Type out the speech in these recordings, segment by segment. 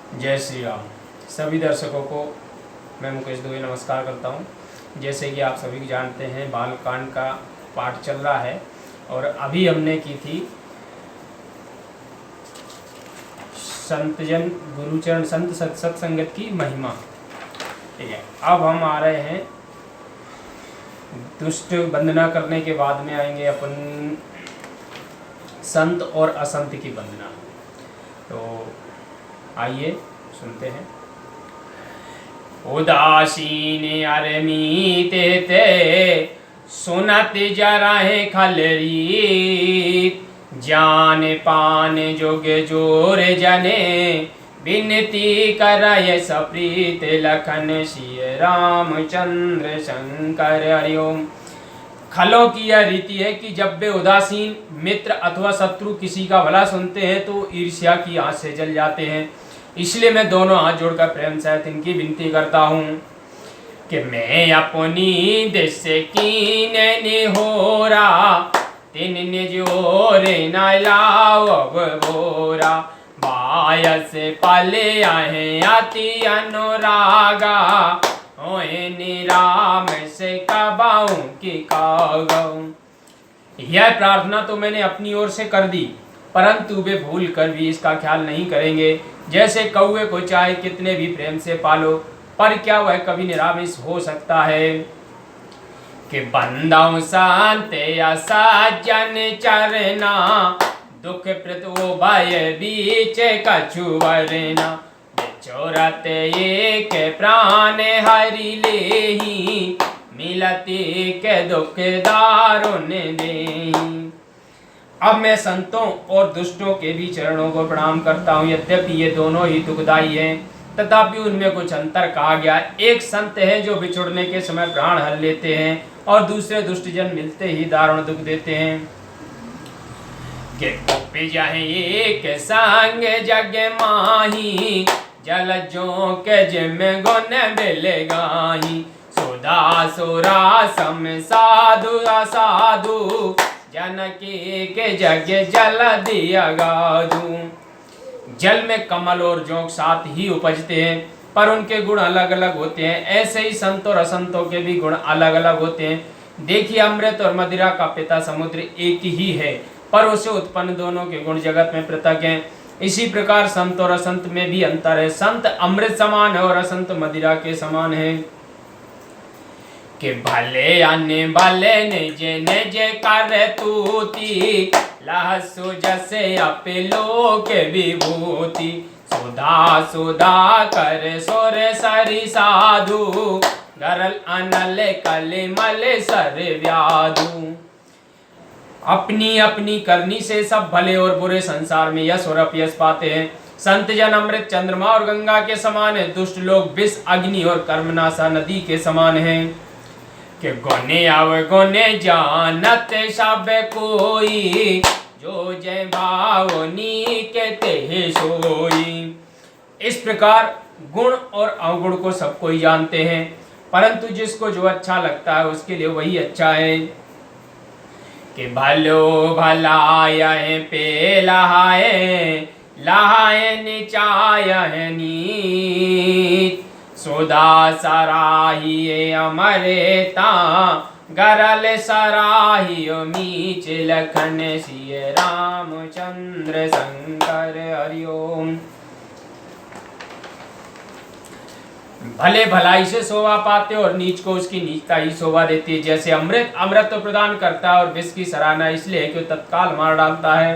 जय श्री राम। सभी दर्शकों को मैं मुकेश दुबे नमस्कार करता हूं। जैसे कि आप सभी जानते हैं, बालकांड का पाठ चल रहा है और अभी हमने की थी संतजन गुरुचरण संत सत्संगत की महिमा। ठीक है, अब हम आ रहे हैं दुष्ट वंदना करने के बाद में आएंगे अपन संत और असंत की वंदना। तो आइए सुनते हैं। उदासीन अरमीत ते सुनत जराहे खलरीत, जान पान जोग जोर जने विनती करय सप्रीत, लखन सिय रामचंद्र शंकर हरिओम। खलों की यह रीति है कि जब वे उदासीन मित्र अथवा शत्रु किसी का भला सुनते हैं तो ईर्ष्या की आंच से जल जाते हैं। इसलिए मैं दोनों हाथ जोड़कर प्रेम सहित इनकी विनती करता हूँ कि मैं अपनी देश कीने हो रहा, तिन जोरे न लाओ बोरा, बायस पले आए अति अनुरागा, ओए निराम से कबाऊं कि कागाऊं। यह प्रार्थना तो मैंने अपनी ओर से कर दी, परंतु वे भूल कर भी इसका ख्याल नहीं करेंगे। जैसे कौवे को चाहे कितने भी प्रेम से पालो, पर क्या वह कभी निरामिष हो सकता है। कि बंदाऊं शांत या सज्जन चरना, दुख प्रतो भय बीच कछु वरना, चोरत एक प्राण हरि लेही, मिलती के दुख दारुण देही। अब मैं संतों और दुष्टों के भी चरणों को प्रणाम करता हूँ। यद्यपि ये दोनों ही दुखदायी हैं, तथापि उनमें कुछ अंतर कहा गया। एक संत है जो बिछुड़ने के समय प्राण हर लेते हैं और दूसरे दुष्टजन मिलते ही दारुण दुख देते हैं। के एक संग जग माही, जल जो के जिम गुन बिलगाही, सुधा सुरा सम साधु असाधु, जनकी के जग जल दिया गाधू। जल में कमल और जोंक साथ ही उपजते हैं, पर उनके गुण अलग अलग होते हैं। ऐसे ही संत और असंतों के भी गुण अलग अलग होते हैं। देखिए, अमृत और मदिरा का पिता समुद्र एक ही है, पर उसे उत्पन्न दोनों के गुण जगत में पृथक हैं। इसी प्रकार संत और असंत में भी अंतर है। संत अमृत समान है और असंत मदिरा के समान है। कि भले अन्य भले निज निज कर तूती, लहसु जसे अपिलो के विभूति, सुधा सुधा कर सुर सरि साधु, गरल अनल कलिमल सर व्याधु। अपनी अपनी करनी से सब भले और बुरे संसार में यश और अपयश पाते हैं। संत जन अमृत चंद्रमा और गंगा के समान है, दुष्ट लोग विष अग्नि और कर्मनाशा नदी के समान हैं। कि गुने अव गुने जानत सब कोई, जो जय भावनी के ते सोई। इस प्रकार गुण और अवगुण को सब कोई जानते हैं, परंतु जिसको जो अच्छा लगता है उसके लिए वही अच्छा है। कि भलो भलाय पे लहाए, लहाए निचाय नीत, सुधा सराहिए अमरेता, गरल सराहियो मीच, लखन सिय रामचंद्र शंकर हरिओम। भले भलाई से शोभा पाते और नीच को उसकी नीचता ही शोभा देती है। जैसे अमृत अमृत तो प्रदान करता है और विष की सराहना इसलिए है कि तत्काल मार डालता है।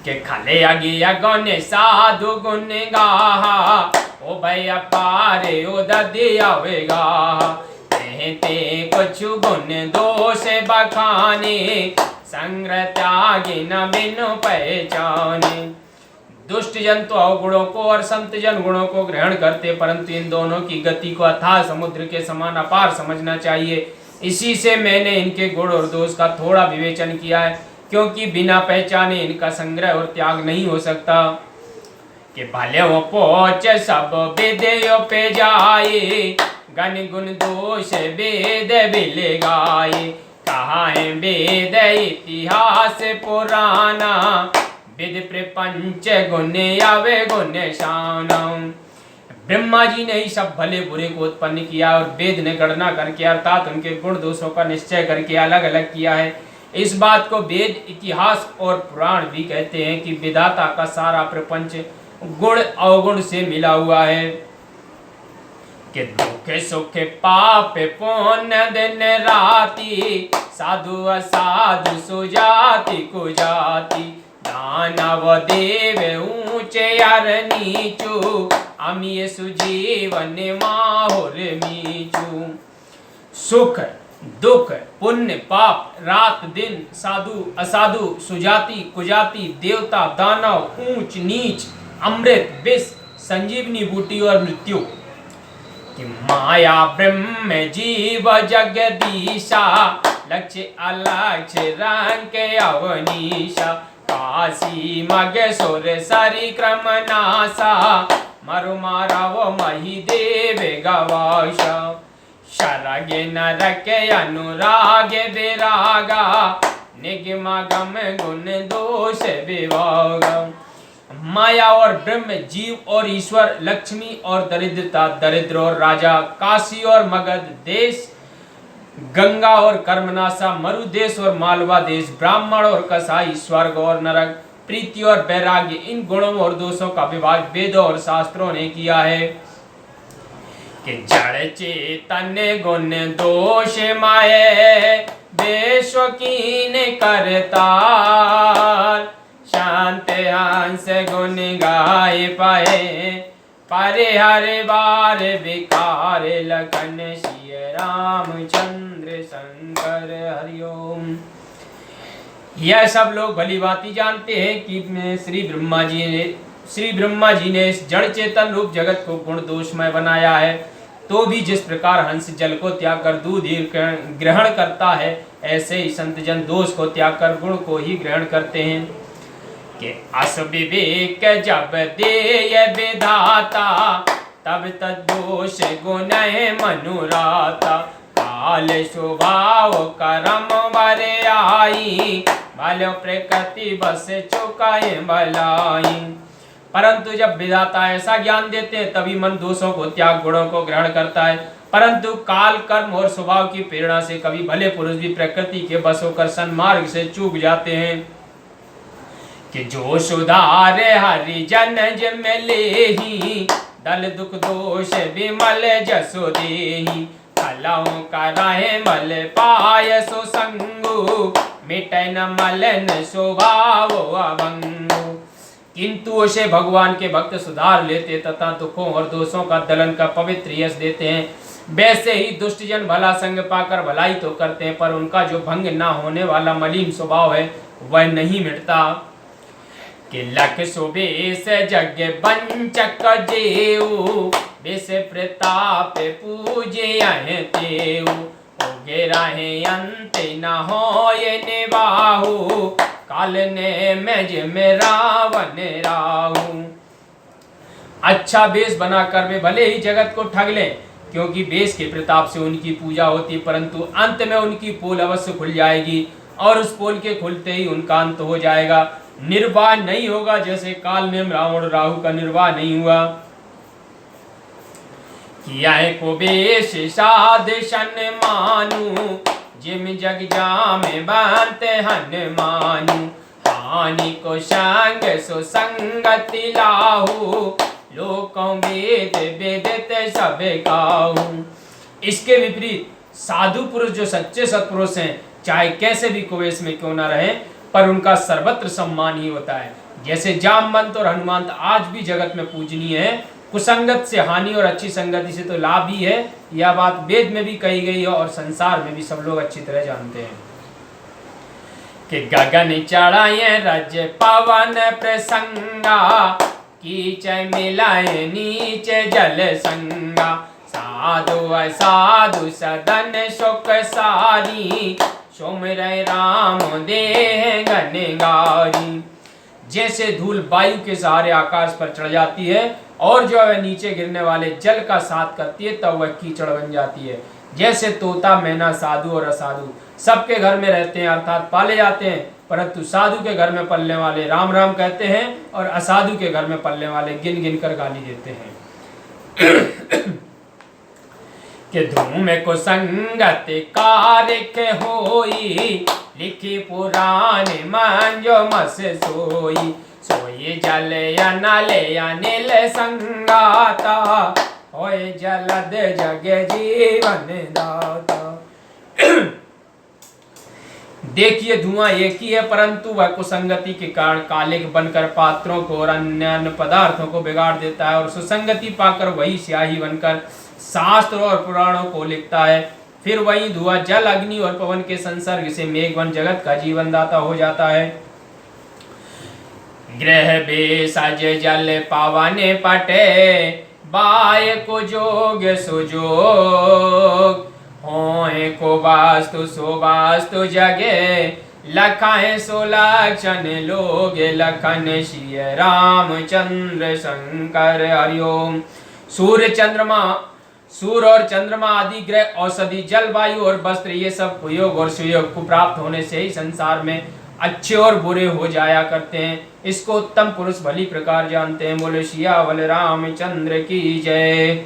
के खले अगिया गौने साधु गुण गाहा, ओ भैया पारे ओ ददिया वेगा, ते कुछ गुण दोष बखाने, संग्रह त्यागी न बिनु पहचाने। दुष्ट जन तो अवगुणों को और संत जन गुणों को ग्रहण करते, परंतु इन दोनों की गति को अथाह समुद्र के समान अपार समझना चाहिए। इसी से मैंने इनके गुण और दोष का थोड़ा विवेचन किया है, क्योंकि बिना पहचाने इनका संग्रह और त्याग नहीं हो सकता। कि भले वो पोच सब विदेयो पे जाए, गण गुण दोष वेद बिले गाये, कहाँ है वेद इतिहास पुराना, विद प्रपंच गुण आवे गुण शानम। ब्रह्मा जी ने ही सब भले बुरे को उत्पन्न किया और वेद ने गणना करके अर्थात उनके गुण दोषों का निश्चय करके अलग अलग किया है। इस बात को वेद, इतिहास और पुराण भी कहते हैं कि विधाता का सारा प्रपंच गुण अवगुण से मिला हुआ है। कि दुख सुख पाप पुण्य दिन राति, साधु असाधु सुजाति कुजाति, दानव देव ऊंचे अर नीचू, अमीय सुजीवन माहुर मीचू। सुख दुख पुण्य पाप रात दिन, साधु असाधु सुजाति कुजाति, देवता दानव ऊंच नीच, अमृत विष संजीवनी बूटी और मृत्यु। कि माया ब्रह्म जीव जगदीशा, लक्ष्य अलक्ष्य रंग अवनीशा, काशी मगसुर सरि क्रम नासा, मरु मारव मही देव गवाशा। शरग नरक अनुराग विरागा, निगम गम गुण दोष विभागा। माया और ब्रह्म जीव और ईश्वर, लक्ष्मी और दरिद्रता, दरिद्र और राजा, काशी और मगध देश, गंगा और कर्मनाशा, मरु देश और मालवा देश, ब्राह्मण और कसाई, स्वर्ग और नरक, प्रीति और वैराग्य, इन गुणों और दोषों का विभाग वेदों और शास्त्रों ने किया है। कि जड़ चेतन गुण दोष माये, विश्व कीन करतार, शांत हंस गुण गाय पाए, परिहर बार विकार लखन सिय रामचंद्र शंकर हरिओम। यह सब लोग भली भांति जानते हैं कि श्री ब्रह्मा जी ने इस जड़ चेतन रूप जगत को गुण दोषमय बनाया है। तो भी जिस प्रकार हंस जल को त्याग कर दूध ही ग्रहण करता है, ऐसे ही संत जन दोष को त्याग कर गुण को ही ग्रहण करते हैं। कि अस विवेक जब दे विधाता, तब तदोष गुण मनुराता, काल स्वभाव करम वर आई, भल प्रकृति बस चुकाए भलाई। परंतु जब विधाता ऐसा ज्ञान देते हैं तभी मन दोषों को त्याग गुणों को ग्रहण करता है। परंतु काल कर्म और स्वभाव की प्रेरणा से कभी भले पुरुष भी प्रकृति के बस होकर सन्मार्ग से चूक जाते हैं। कि जो सुधार हरिजन जिम लेही, दल दुख दोष विमल जसो देही, फलों का राहे मल पाय सो संगु, मिटै न मलन स्वभाव अभंगु। किंतु उसे भगवान के भक्त सुधार लेते तथा दुखों और दोषों का दलन का पवित्र यश देते हैं। वैसे ही दुष्ट जन भला संग पाकर भलाई तो करते हैं, पर उनका जो भंग ना होने वाला मलिन स्वभाव है वह नहीं मिटता। कि लख सुबेश जग बंचक जेऊ, विष प्रताप पूजे तेऊ, उगे रहे अंत न होय निबाहु, काल ने मेज में रावण राहु। अच्छा वेश बनाकर वे भले ही जगत को ठग लें, क्योंकि वेश के प्रताप से उनकी पूजा होती, परंतु अंत में उनकी पोल अवश्य खुल जाएगी और उस पोल के खुलते ही उनका अंत हो जाएगा। निर्वाह नहीं होगा, जैसे काल ने रावण राहु का निर्वाह नहीं हुआ। किया है को बेश साधन मानू, जिम जग जाम बंत हनुमानु, हानि को संग सो संगति लाहू, लोकों वेद वेदित सब गाहू। इसके विपरीत साधु पुरुष जो सच्चे सत्पुरुष हैं, चाहे कैसे भी कुवेश में क्यों ना रहे, पर उनका सर्वत्र सम्मान ही होता है। जैसे जामवंत और हनुमंत आज भी जगत में पूजनीय है। कुसंगत से हानि और अच्छी संगति से तो लाभ ही है, यह बात वेद में भी कही गई है और संसार में भी सब लोग अच्छी तरह जानते हैं। कि गगन चढ़ाए रज पवन प्रसंगा, कीचय मिलाए नीचे जल संगा, साधु असाधु सदन सुख सारी, सुमिर राम देह गनगारी। जैसे धूल वायु के सहारे आकाश पर चढ़ जाती है और जो वह नीचे गिरने वाले जल का साथ करती है, तब वह कीचड़ बन जाती है। जैसे तोता मैना साधु और असाधु सबके घर में रहते हैं, अर्थात पाले जाते हैं, परंतु साधु के घर में पलने वाले राम राम कहते हैं और असाधु के घर में पलने वाले गिन गिन कर गाली देते हैं। कि धूम को संगत कारिक होई, लिखी पुराण मन जो मस सोई। सोई जल अनल अनिल संगाता, होए जलद जग जीवन दाता। देखिए धुआं एक ही है, परंतु वह कुसंगति के कारण कालिक बनकर पात्रों को और अन्य अन्य पदार्थों को बिगाड़ देता है, और सुसंगति पाकर वही स्याही बनकर शास्त्र और पुराणों को लिखता है। फिर वही धुआं जल अग्नि और पवन के संसर्ग से मेघवन जगत का जीवन दाता हो जाता है। ग्रह बेसज जल पावन पटे, बाय को जोग सुजोग। होए को वास्तु सो वास्तु जगे, लखाए सो लक्षण लोग। लखन सिय रामचंद्र शंकर हरिओम। सूर्य और चंद्रमा आदि ग्रह, औषधि, जलवायु और वस्त्र, ये सब कुयोग और सुयोग को प्राप्त होने से ही संसार में अच्छे और बुरे हो जाया करते हैं। इसको उत्तम पुरुष भली प्रकार जानते हैं। बोले सियावर रामचंद्र की जय।